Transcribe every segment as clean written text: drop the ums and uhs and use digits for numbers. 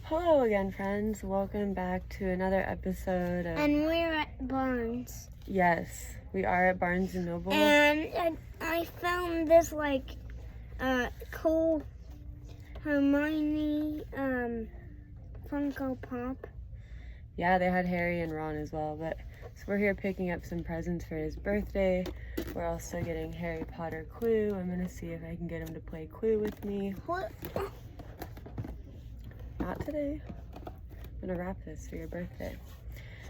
Hello again, friends. Welcome back to another episode of... And we're at Barnes. Yes, we are at Barnes & Noble. And I found this, cool Hermione, Funko Pop. Yeah, they had Harry and Ron as well, but... So we're here picking up some presents for his birthday. We're also getting Harry Potter Clue. I'm gonna see if I can get him to play Clue with me. What? Not today. I'm gonna wrap this for your birthday.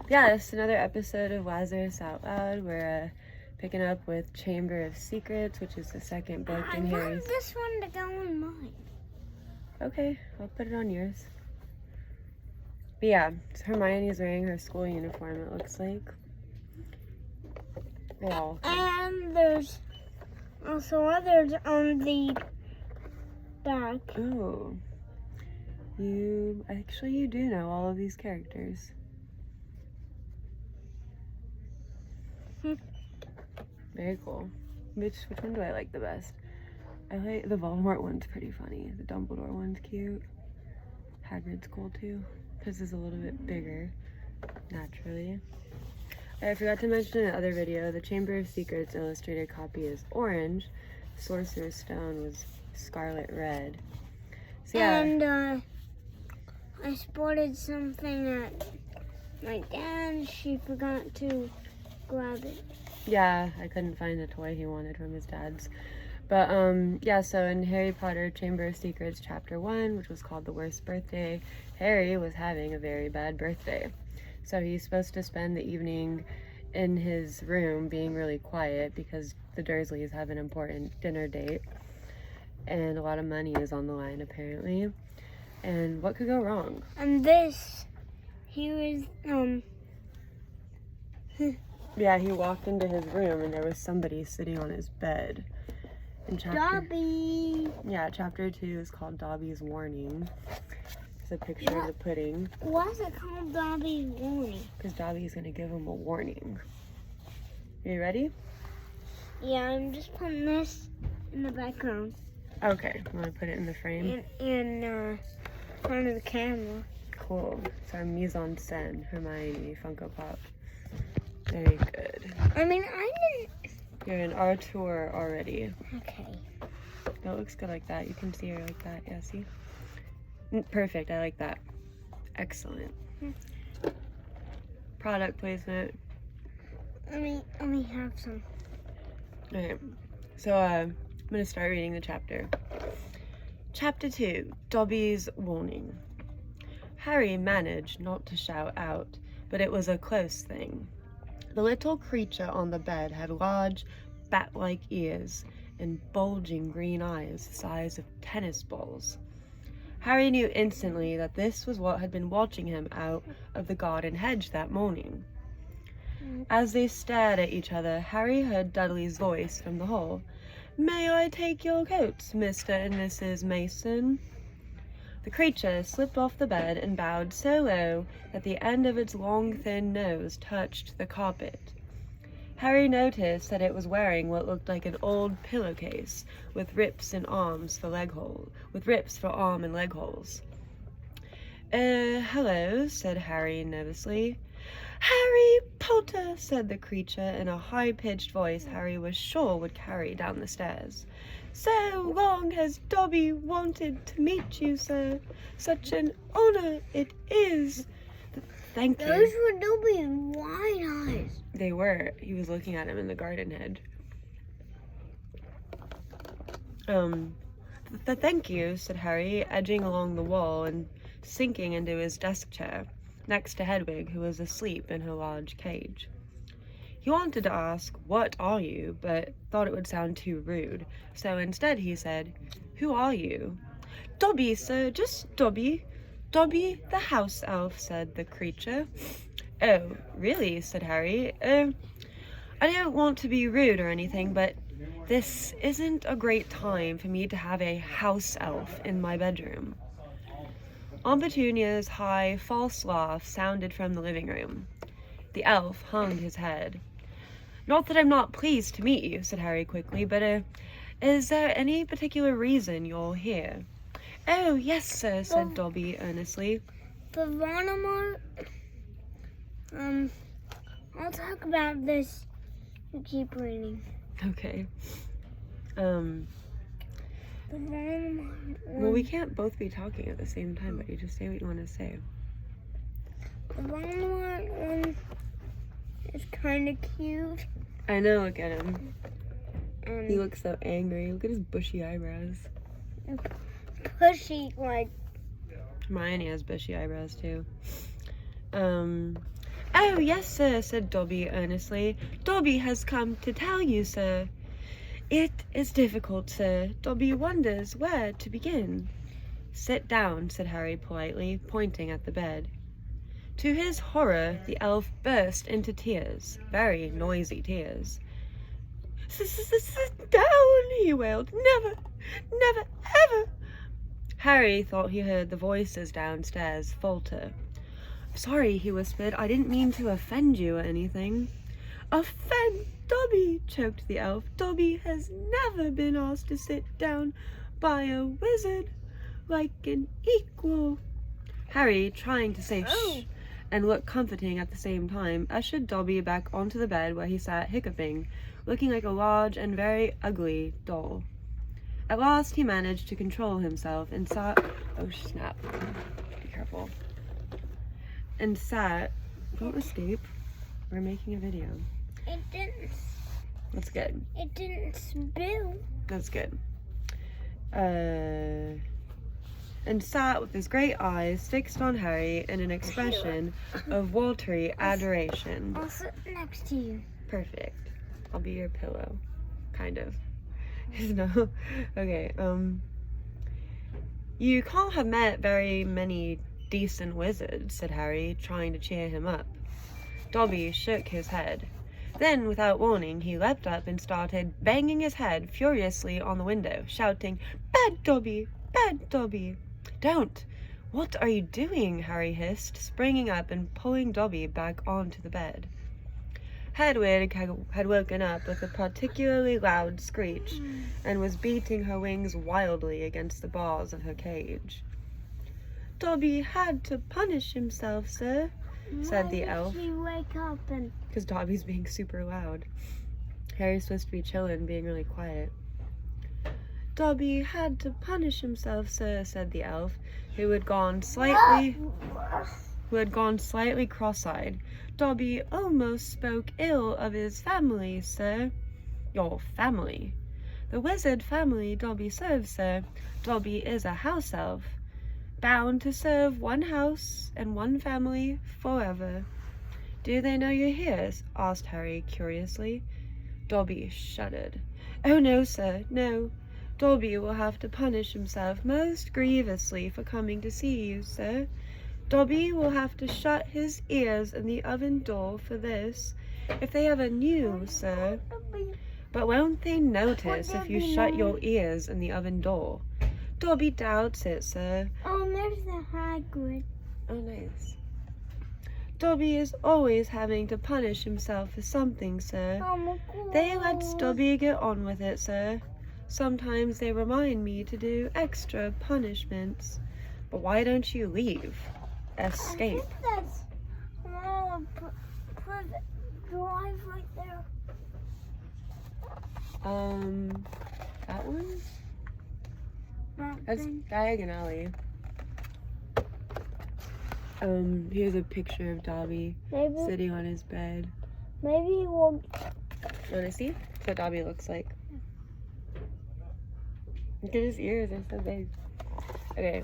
Yeah, it's another episode of Lazarus Out Loud. We're picking up with Chamber of Secrets, which is the second book in Harry's. I want this one to go on mine. Okay, I'll put it on yours. But yeah, so Hermione's wearing her school uniform, it looks like. They all. And there's also others on the back. Ooh. You do know all of these characters. Very cool. Which one do I like the best? I like the Voldemort one's pretty funny. The Dumbledore one's cute. Hagrid's cool too. This is a little bit bigger, naturally. I forgot to mention in the other video, the Chamber of Secrets illustrated copy is orange. Sorcerer's Stone was scarlet red. So yeah. And I spotted something at my dad's. She forgot to grab it. Yeah, I couldn't find the toy he wanted from his dad's. But, yeah, so in Harry Potter Chamber of Secrets Chapter 1, which was called The Worst Birthday, Harry was having a very bad birthday. So he's supposed to spend the evening in his room being really quiet because the Dursleys have an important dinner date. And a lot of money is on the line, apparently. And what could go wrong? And this, he was, Yeah, he walked into his room and there was somebody sitting on his bed. In Dobby. Yeah, chapter 2 is called Dobby's Warning. It's a picture of the pudding. Why is it called Dobby's Warning? Because Dobby's gonna give him a warning. Are you ready? Yeah, I'm just putting this in the background. Okay, I'm gonna put it in the frame. In front of the camera. Cool. It's our mise en scène, Hermione Funko Pop. Very good. I mean, I didn't... You're in our tour already. Okay. That looks good like that. You can see her like that. Yeah, see? Perfect. I like that. Excellent. Product placement. Let me have some. Okay. So, I'm going to start reading the chapter. Chapter 2. Dobby's Warning. Harry managed not to shout out, but it was a close thing. The little creature on the bed had large, bat-like ears and bulging green eyes the size of tennis balls. Harry knew instantly that this was what had been watching him out of the garden hedge that morning. As they stared at each other, Harry heard Dudley's voice from the hall. "May I take your coats, Mr. and Mrs. Mason?" The creature slipped off the bed and bowed so low that the end of its long, thin nose touched the carpet. Harry noticed that it was wearing what looked like an old pillowcase with rips for arm and leg holes. Hello," said Harry nervously. "Harry Potter," said the creature in a high-pitched voice Harry was sure would carry down the stairs. "So long has Dobby wanted to meet you, sir. Such an honor it is." Thank you. Those were Dobby's wide eyes. They were. He was looking at him in the garden hedge. Thank you, said Harry, edging along the wall and sinking into his desk chair, next to Hedwig, who was asleep in her large cage. He wanted to ask, "What are you?" but thought it would sound too rude, so instead he said, "Who are you?" "Dobby, sir, just Dobby. Dobby the house elf," said the creature. "Oh, really?" said Harry. I don't want to be rude or anything, but this isn't a great time for me to have a house elf in my bedroom." Aunt Petunia's high, false laugh sounded from the living room. The elf hung his head. "Not that I'm not pleased to meet you," said Harry quickly, "but is there any particular reason you're here?" Oh, yes, sir, said Dobby earnestly. But Voldemort, I'll talk about this. You keep reading. Okay. The Voldemort. Well, we can't both be talking at the same time, but you just say what you want to say. The Voldemort one is kind of cute. I know, look at him. He looks so angry. Look at his bushy eyebrows. Pushy, like. Hermione has bushy eyebrows, too. Oh, yes, sir, said Dobby earnestly. Dobby has come to tell you, sir. It is difficult, sir. Dobby wonders where to begin. Sit down, said Harry politely, pointing at the bed. To his horror, the elf burst into tears, very noisy tears. Sit down, he wailed. Never, never, ever. Harry thought he heard the voices downstairs falter. Sorry, he whispered. I didn't mean to offend you or anything. Offend Dobby, choked the elf. Dobby has never been asked to sit down by a wizard like an equal. Harry, trying to say shh and look comforting at the same time, ushered Dobby back onto the bed where he sat hiccuping, looking like a large and very ugly doll. At last he managed to control himself and sat... Oh, snap. Be careful. And sat... Don't escape. We're making a video. It didn't. That's good. It didn't spill. That's good. And sat with his great eyes fixed on Harry in an expression of watery adoration. I'll sit next to you. Perfect. I'll be your pillow. Kind of. No. Okay, You can't have met very many decent wizards, said Harry, trying to cheer him up. Dobby shook his head. Then, without warning, he leapt up and started banging his head furiously on the window, shouting, Bad Dobby! Bad Dobby! Don't! What are you doing? Harry hissed, springing up and pulling Dobby back onto the bed. Hedwig had woken up with a particularly loud screech and was beating her wings wildly against the bars of her cage. Dobby had to punish himself, sir, said the elf. Why did she wake up and... Because Dobby's being super loud. Harry's supposed to be chilling, being really quiet. Dobby had to punish himself, sir, said the elf, who had gone slightly cross-eyed. Dobby almost spoke ill of his family, sir. Your family? The wizard family Dobby serves, sir. Dobby is a house elf, bound to serve one house and one family forever. Do they know you're here? Asked Harry curiously. Dobby shuddered. Oh, no, sir, no. Dobby will have to punish himself most grievously for coming to see you, sir. Dobby will have to shut his ears in the oven door for this, if they ever knew, sir. But won't they notice if you shut your ears in the oven door? Dobby doubts it, sir. Oh, there's the Hagrid. Oh, nice. Dobby is always having to punish himself for something, sir. They let Dobby get on with it, sir. Sometimes they remind me to do extra punishments. But why don't you leave? Escape. I think that's drive right there. That one? That That's thing. Diagon Alley. Here's a picture of Dobby sitting on his bed. Maybe we'll... Wanna see? That's what Dobby looks like. Look at his ears, they're so big. Okay.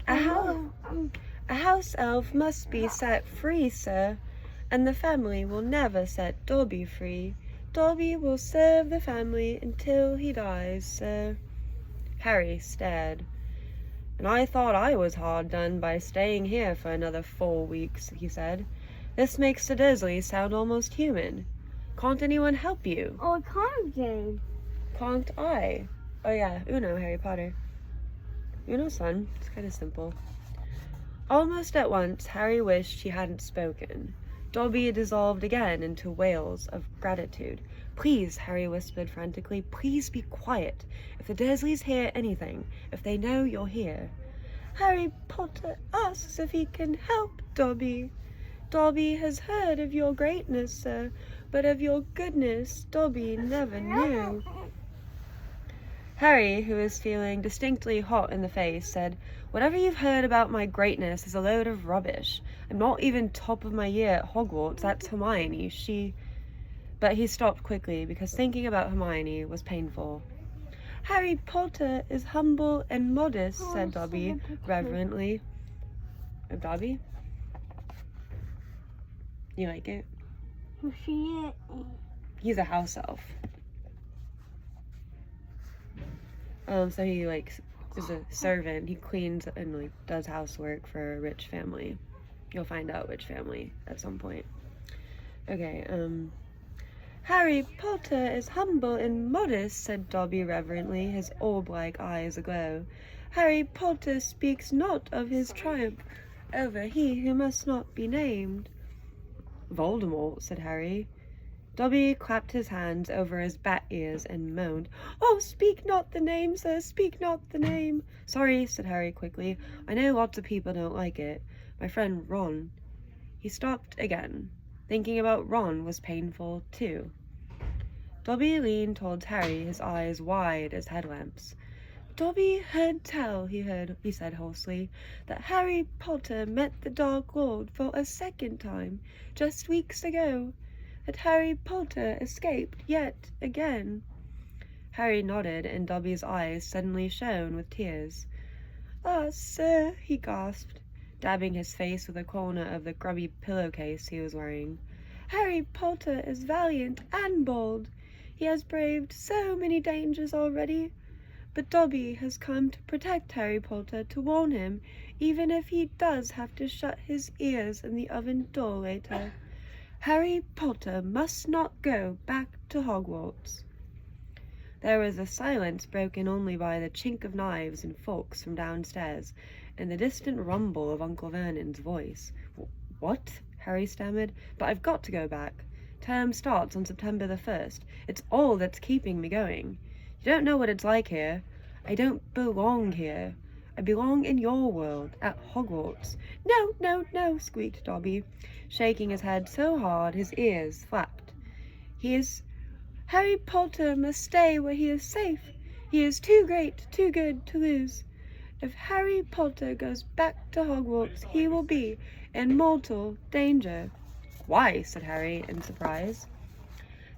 A house elf must be set free, sir, and the family will never set Dobby free. Dobby will serve the family until he dies, sir. Harry stared. And I thought I was hard done by staying here for another 4 weeks, he said. This makes the Dursleys sound almost human. Can't anyone help you? Oh, a card game. Can't I? Oh yeah, Uno, Harry Potter. Uno's fun. It's kind of simple. Almost at once, Harry wished he hadn't spoken. Dobby dissolved again into wails of gratitude. Please, Harry whispered frantically, please be quiet. If the Dursleys hear anything, if they know you're here. Harry Potter asks if he can help Dobby. Dobby has heard of your greatness, sir, but of your goodness Dobby never knew. Harry, who was feeling distinctly hot in the face, said, whatever you've heard about my greatness is a load of rubbish. I'm not even top of my year at Hogwarts, that's Hermione, But he stopped quickly, because thinking about Hermione was painful. Harry Potter is humble and modest, said Dobby reverently. Dobby? You like it? Who's she? He's a house elf. So he is a servant. He cleans and does housework for a rich family. You'll find out which family at some point. Okay, Harry Potter is humble and modest, said Dobby reverently, his orb-like eyes aglow. Harry Potter speaks not of his triumph over he who must not be named. Voldemort, said Harry. Dobby clapped his hands over his bat ears and moaned. Oh, speak not the name, sir, speak not the name. Sorry, said Harry quickly. I know lots of people don't like it. My friend Ron. He stopped again. Thinking about Ron was painful, too. Dobby leaned towards Harry, his eyes wide as headlamps. Dobby heard tell, he said hoarsely, that Harry Potter met the Dark Lord for a second time, just weeks ago. That Harry Potter escaped yet again. Harry nodded, and Dobby's eyes suddenly shone with tears. Ah, sir, he gasped, dabbing his face with a corner of the grubby pillowcase he was wearing. Harry Potter is valiant and bold. He has braved so many dangers already. But Dobby has come to protect Harry Potter, to warn him, even if he does have to shut his ears in the oven door later. Harry Potter must not go back to Hogwarts. There was a silence broken only by the chink of knives and forks from downstairs, and the distant rumble of Uncle Vernon's voice. What? Harry stammered. But I've got to go back. Term starts on September the 1st. It's all that's keeping me going. You don't know what it's like here. I don't belong here. I belong in your world, at Hogwarts. No, no, no, squeaked Dobby, shaking his head so hard his ears flapped. Harry Potter must stay where he is safe. He is too great, too good to lose. If Harry Potter goes back to Hogwarts, he will be in mortal danger. Why? Said Harry in surprise.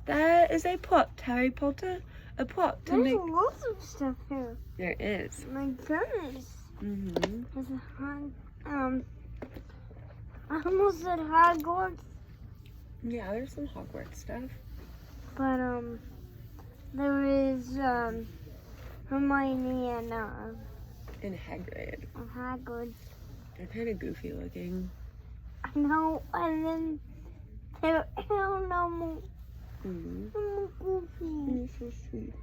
There is a plot, Harry Potter. A plot to make... There's lots of stuff here. There is. My goodness. Mm-hmm. There's I almost said Hogwarts. Yeah, there's some Hogwarts stuff. But, there is, Hermione and Hagrid. Hagrid. They're kind of goofy looking. I know, and then they're animals. Mm-hmm. You're so sweet.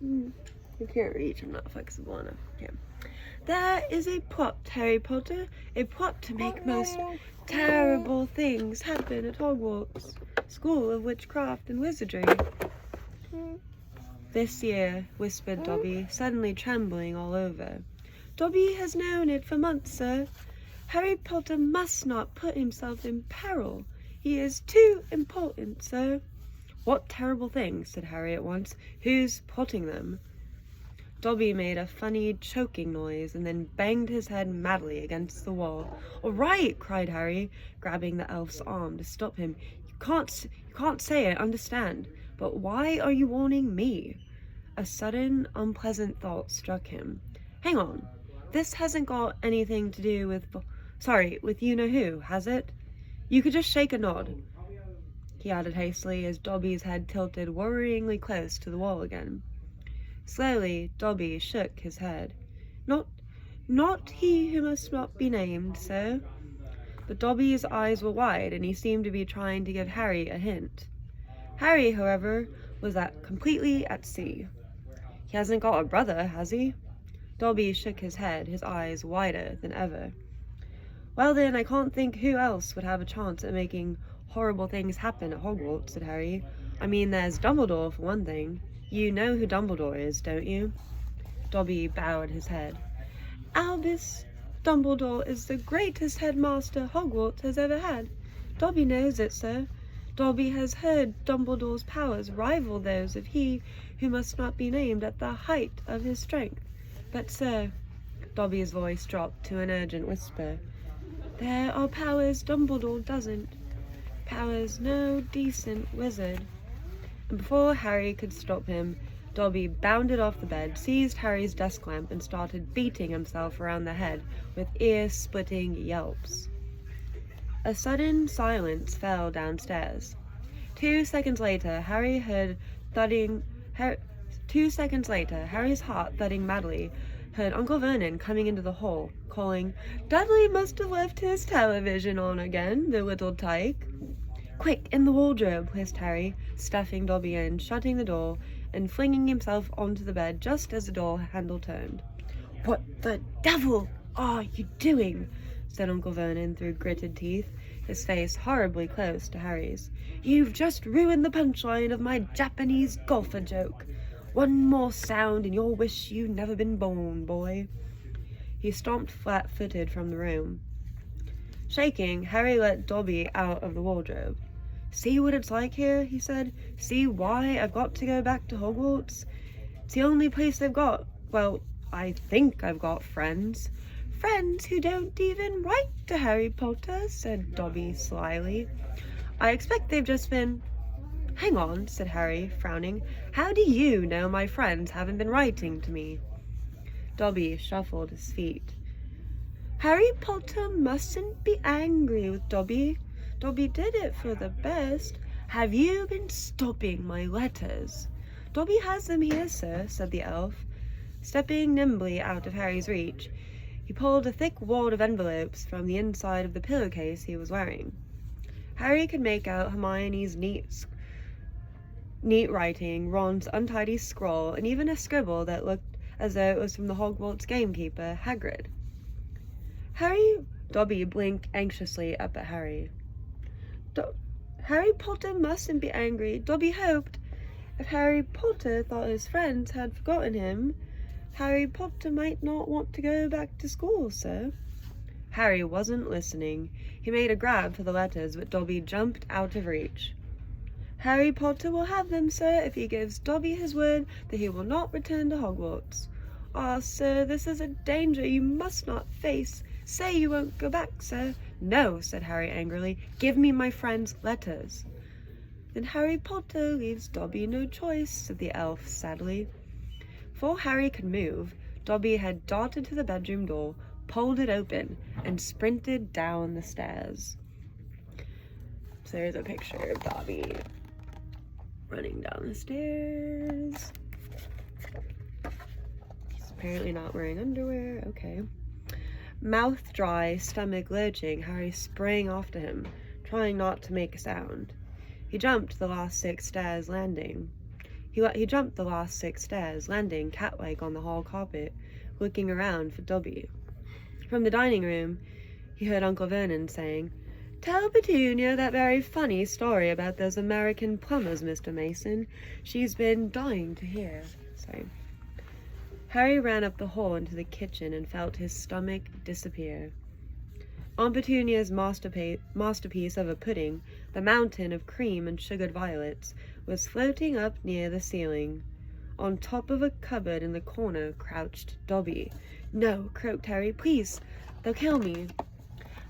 You can't reach. I'm not flexible enough. Okay. There is a plot, Harry Potter. A plot to make most terrible things happen at Hogwarts, School of Witchcraft and Wizardry. This year, whispered Dobby, suddenly trembling all over. Dobby has known it for months, sir. Harry Potter must not put himself in peril. He is too important, sir. What terrible things, said Harry at once. Who's plotting them? Dobby made a funny, choking noise and then banged his head madly against the wall. All right, cried Harry, grabbing the elf's arm to stop him. You can't say it, understand. But why are you warning me? A sudden, unpleasant thought struck him. Hang on. This hasn't got anything to do with you-know-who, has it? You could just shake a nod, he added hastily as Dobby's head tilted worryingly close to the wall again. Slowly, Dobby shook his head. Not he who must not be named, sir. But Dobby's eyes were wide, and he seemed to be trying to give Harry a hint. Harry, however, was completely at sea. He hasn't got a brother, has he? Dobby shook his head, his eyes wider than ever. Well then, I can't think who else would have a chance at making horrible things happen at Hogwarts, said Harry. I mean, there's Dumbledore for one thing. You know who Dumbledore is, don't you? Dobby bowed his head. Albus Dumbledore is the greatest headmaster Hogwarts has ever had. Dobby knows it, sir. Dobby has heard Dumbledore's powers rival those of he who must not be named at the height of his strength. But, sir, Dobby's voice dropped to an urgent whisper, there are powers Dumbledore doesn't. Powers no decent wizard. And before Harry could stop him, Dobby bounded off the bed, seized Harry's desk lamp, and started beating himself around the head with ear-splitting yelps. A sudden silence fell downstairs. 2 seconds later, Harry's heart thudding madly, heard Uncle Vernon coming into the hall, calling, Dudley must have left his television on again, the little tyke. Quick, in the wardrobe, hissed Harry, stuffing Dobby in, shutting the door, and flinging himself onto the bed just as the door handle turned. What the devil are you doing? Said Uncle Vernon through gritted teeth, his face horribly close to Harry's. You've just ruined the punchline of my Japanese golfer joke. One more sound and you'll wish you'd never been born, boy. He stomped flat-footed from the room. Shaking, Harry let Dobby out of the wardrobe. See what it's like here, he said. See why I've got to go back to Hogwarts? It's the only place I've got, well, I think I've got friends. Friends who don't even write to Harry Potter, said Dobby slyly. I expect they've just been... Hang on, said Harry, frowning. How do you know my friends haven't been writing to me? Dobby shuffled his feet. Harry Potter mustn't be angry with Dobby. Dobby did it for the best. Have you been stopping my letters? Dobby has them here, sir, said the elf. Stepping nimbly out of Harry's reach, he pulled a thick wad of envelopes from the inside of the pillowcase he was wearing. Harry could make out Hermione's neat writing, Ron's untidy scrawl, and even a scribble that looked as though it was from the Hogwarts gamekeeper, Hagrid. Dobby blinked anxiously up at Harry. Harry Potter mustn't be angry. Dobby hoped if Harry Potter thought his friends had forgotten him, Harry Potter might not want to go back to school, sir. Harry wasn't listening. He made a grab for the letters, but Dobby jumped out of reach. Harry Potter will have them, sir, if he gives Dobby his word that he will not return to Hogwarts. Ah, sir, this is a danger you must not face. Say you won't go back, sir. No, said Harry angrily. Give me my friend's letters. Then Harry Potter leaves Dobby no choice, said the elf sadly. Before Harry could move, Dobby had darted to the bedroom door, pulled it open, and sprinted down the stairs. So there's a picture of Dobby running down the stairs. He's apparently not wearing underwear. Okay. Mouth dry, stomach lurching, Harry sprang after him, trying not to make a sound. He jumped the last 6 stairs, landing. He jumped the last 6 stairs, landing cat-like on the hall carpet, looking around for Dobby. From the dining room, he heard Uncle Vernon saying, Tell Petunia that very funny story about those American plumbers, Mr. Mason. She's been dying to hear. Harry ran up the hall into the kitchen and felt his stomach disappear. Aunt Petunia's masterpiece of a pudding, the mountain of cream and sugared violets, was floating up near the ceiling. On top of a cupboard in the corner crouched Dobby. No, croaked Harry, please, they'll kill me.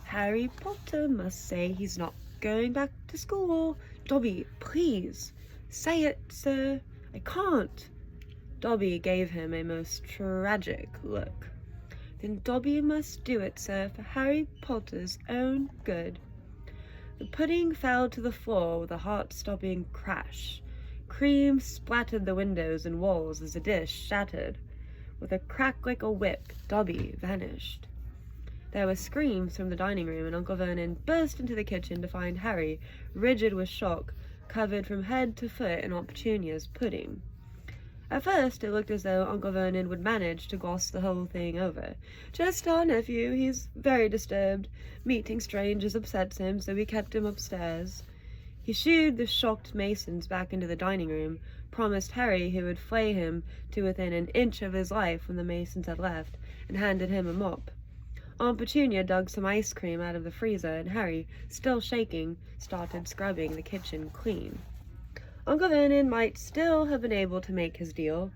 Harry Potter must say he's not going back to school. Dobby, please, say it, sir. I can't. Dobby gave him a most tragic look. Then Dobby must do it, sir, for Harry Potter's own good. The pudding fell to the floor with a heart-stopping crash. Cream splattered the windows and walls as the dish shattered. With a crack like a whip, Dobby vanished. There were screams from the dining room, and Uncle Vernon burst into the kitchen to find Harry, rigid with shock, covered from head to foot in Aunt Petunia's pudding. At first, it looked as though Uncle Vernon would manage to gloss the whole thing over. Just our nephew, he's very disturbed. Meeting strangers upsets him, so we kept him upstairs. He shooed the shocked Masons back into the dining room, promised Harry he would flay him to within an inch of his life when the Masons had left, and handed him a mop. Aunt Petunia dug some ice cream out of the freezer, and Harry, still shaking, started scrubbing the kitchen clean. Uncle Vernon might still have been able to make his deal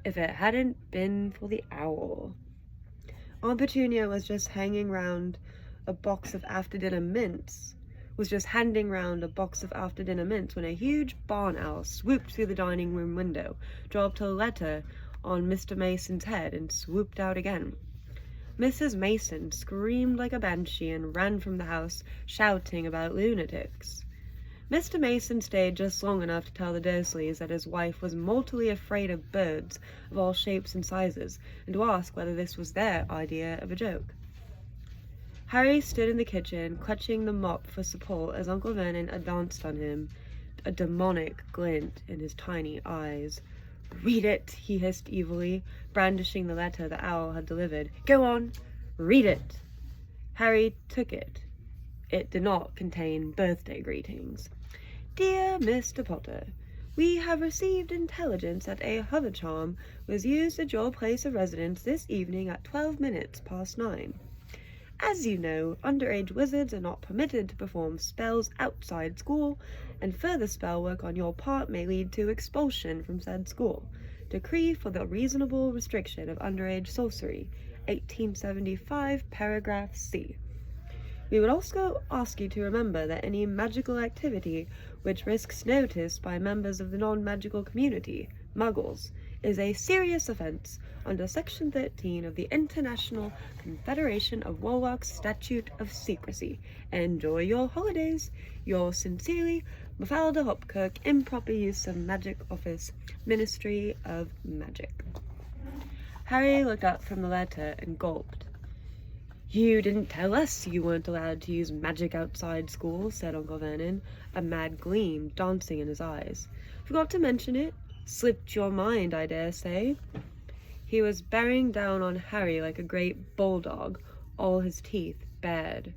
if it hadn't been for the owl. Aunt Petunia was just handing round a box of after-dinner mints when a huge barn owl swooped through the dining room window, dropped a letter on Mr. Mason's head, and swooped out again. Mrs. Mason screamed like a banshee and ran from the house, shouting about lunatics. Mr. Mason stayed just long enough to tell the Dursleys that his wife was mortally afraid of birds of all shapes and sizes, and to ask whether this was their idea of a joke. Harry stood in the kitchen, clutching the mop for support as Uncle Vernon advanced on him, a demonic glint in his tiny eyes. "Read it," he hissed evilly, brandishing the letter the owl had delivered. "Go on, read it." Harry took it. It did not contain birthday greetings. "Dear Mr. Potter, we have received intelligence that a hover charm was used at your place of residence this evening at 12 minutes past 9. As you know, underage wizards are not permitted to perform spells outside school, and further spell work on your part may lead to expulsion from said school. Decree for the reasonable restriction of underage sorcery, 1875, paragraph C. We would also ask you to remember that any magical activity which risks notice by members of the non-magical community, Muggles, is a serious offense under Section 13 of the International Confederation of Warlocks Statute of Secrecy. Enjoy your holidays. Yours sincerely, Mafalda Hopkirk, Improper Use of Magic Office, Ministry of Magic." Harry looked up from the letter and gulped. "You didn't tell us you weren't allowed to use magic outside school," said Uncle Vernon, a mad gleam dancing in his eyes. "Forgot to mention it? Slipped your mind, I dare say." He was bearing down on Harry like a great bulldog, all his teeth bared.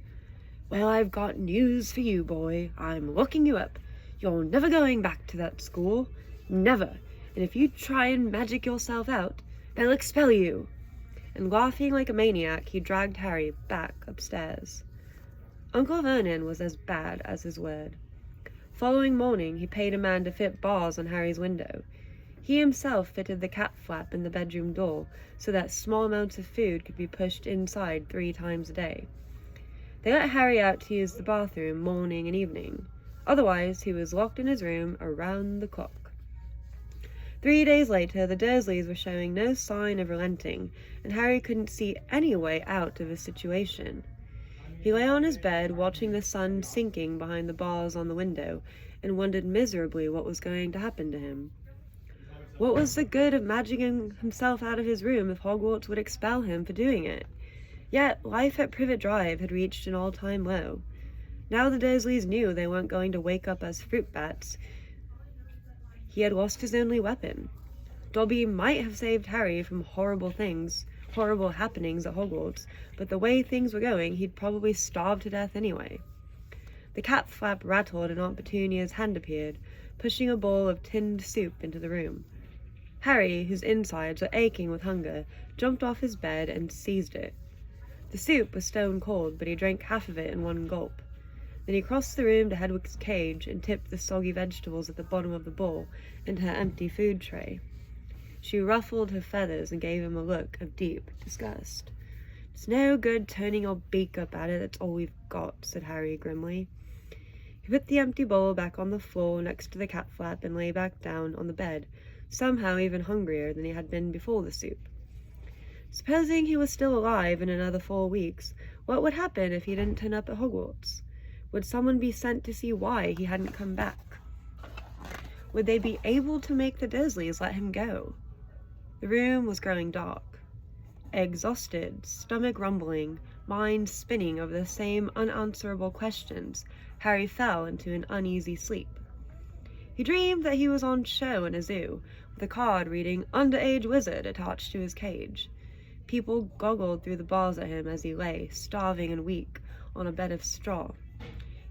"Well, I've got news for you, boy. I'm locking you up. You're never going back to that school. Never. And if you try and magic yourself out, they'll expel you." And laughing like a maniac, he dragged Harry back upstairs. Uncle Vernon was as bad as his word. Following morning, he paid a man to fit bars on Harry's window. He himself fitted the cat flap in the bedroom door so that small amounts of food could be pushed inside 3 times a day. They let Harry out to use the bathroom morning and evening. Otherwise, he was locked in his room around the clock. 3 days later, the Dursleys were showing no sign of relenting, and Harry couldn't see any way out of his situation. He lay on his bed, watching the sun sinking behind the bars on the window, and wondered miserably what was going to happen to him. What was the good of magicking himself out of his room if Hogwarts would expel him for doing it? Yet life at Privet Drive had reached an all-time low. Now the Dursleys knew they weren't going to wake up as fruit bats. He had lost his only weapon. Dobby might have saved Harry from horrible happenings at Hogwarts, but the way things were going, he'd probably starve to death anyway. The cat flap rattled and Aunt Petunia's hand appeared, pushing a bowl of tinned soup into the room. Harry, whose insides were aching with hunger, jumped off his bed and seized it. The soup was stone cold, but he drank half of it in one gulp. Then he crossed the room to Hedwig's cage and tipped the soggy vegetables at the bottom of the bowl into her empty food tray. She ruffled her feathers and gave him a look of deep disgust. "It's no good turning your beak up at it, that's all we've got," said Harry grimly. He put the empty bowl back on the floor next to the cat flap and lay back down on the bed, somehow even hungrier than he had been before the soup. Supposing he was still alive in another 4 weeks, what would happen if he didn't turn up at Hogwarts? Would someone be sent to see why he hadn't come back? Would they be able to make the Dursleys let him go? The room was growing dark. Exhausted, stomach rumbling, mind spinning over the same unanswerable questions, Harry fell into an uneasy sleep. He dreamed that he was on show in a zoo, with a card reading "Underage Wizard" attached to his cage. People goggled through the bars at him as he lay, starving and weak, on a bed of straw.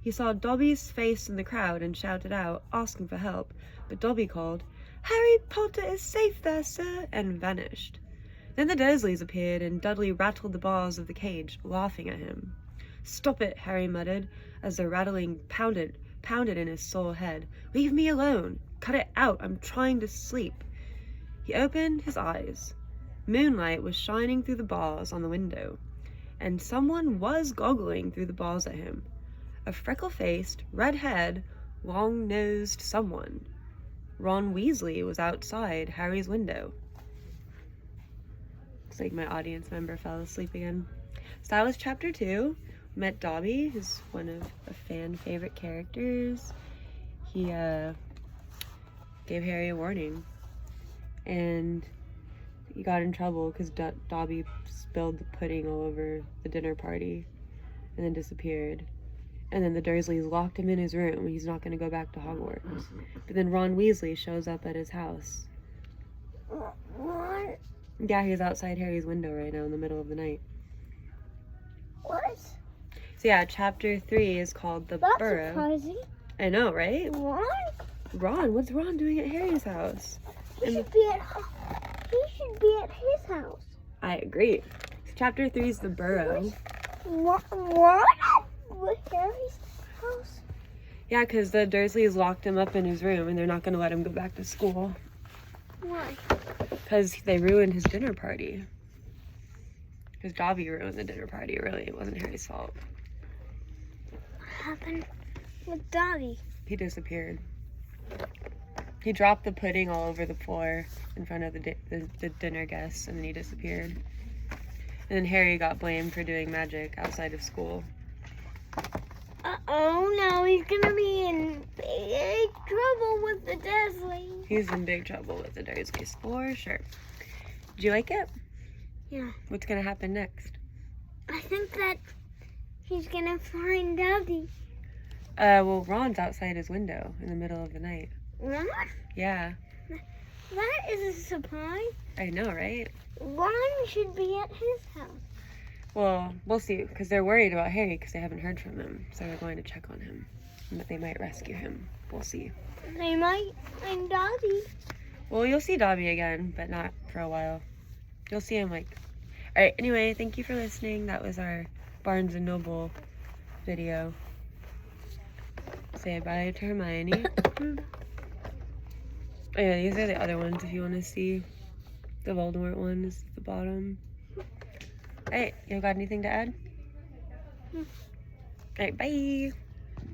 He saw Dobby's face in the crowd and shouted out, asking for help, but Dobby called, "Harry Potter is safe there, sir," and vanished. Then the Dursleys appeared, and Dudley rattled the bars of the cage, laughing at him. "Stop it," Harry muttered, as the rattling pounded in his sore head. "Leave me alone! Cut it out! I'm trying to sleep." He opened his eyes. Moonlight was shining through the bars on the window, and someone was goggling through the bars at him. A freckle-faced, red-haired, long-nosed someone. Ron Weasley was outside Harry's window. Looks like my audience member fell asleep again. So that was chapter 2. We met Dobby, who's one of the fan favorite characters. He gave Harry a warning, and he got in trouble because Dobby spilled the pudding all over the dinner party and then disappeared. And then the Dursleys locked him in his room. He's not going to go back to Hogwarts. But then Ron Weasley shows up at his house. What? Yeah, he's outside Harry's window right now in the middle of the night. What? So yeah, chapter 3 is called The That's Burrow. surprising. I know, right? Ron? Ron? What's Ron doing at Harry's house? He should be at his house. I agree. So chapter 3 is The Burrow. What? With Harry's house? Yeah, because the Dursleys locked him up in his room and they're not going to let him go back to school. Why? Because they ruined his dinner party. Because Dobby ruined the dinner party, really. It wasn't Harry's fault. What happened with Dobby? He disappeared. He dropped the pudding all over the floor in front of the dinner guests, and then he disappeared. And then Harry got blamed for doing magic outside of school. Uh-oh, now he's gonna be in big trouble with the Dursleys. He's in big trouble with the Dursleys, for sure. Did you like it? Yeah. What's gonna happen next? I think that he's gonna find Dobby. Well, Ron's outside his window in the middle of the night. Ron? Yeah. That is a surprise. I know, right? Ron should be at his house. Well, we'll see, because they're worried about Harry because they haven't heard from him. So they're going to check on him. And that they might rescue him. We'll see. They might find Dobby. Well, you'll see Dobby again, but not for a while. You'll see him, like... Alright, anyway, thank you for listening. That was our Barnes & Noble video. Say bye to Hermione. Oh yeah, these are the other ones if you want to see. The Voldemort one is at the bottom. Alright, you got anything to add? Alright, bye!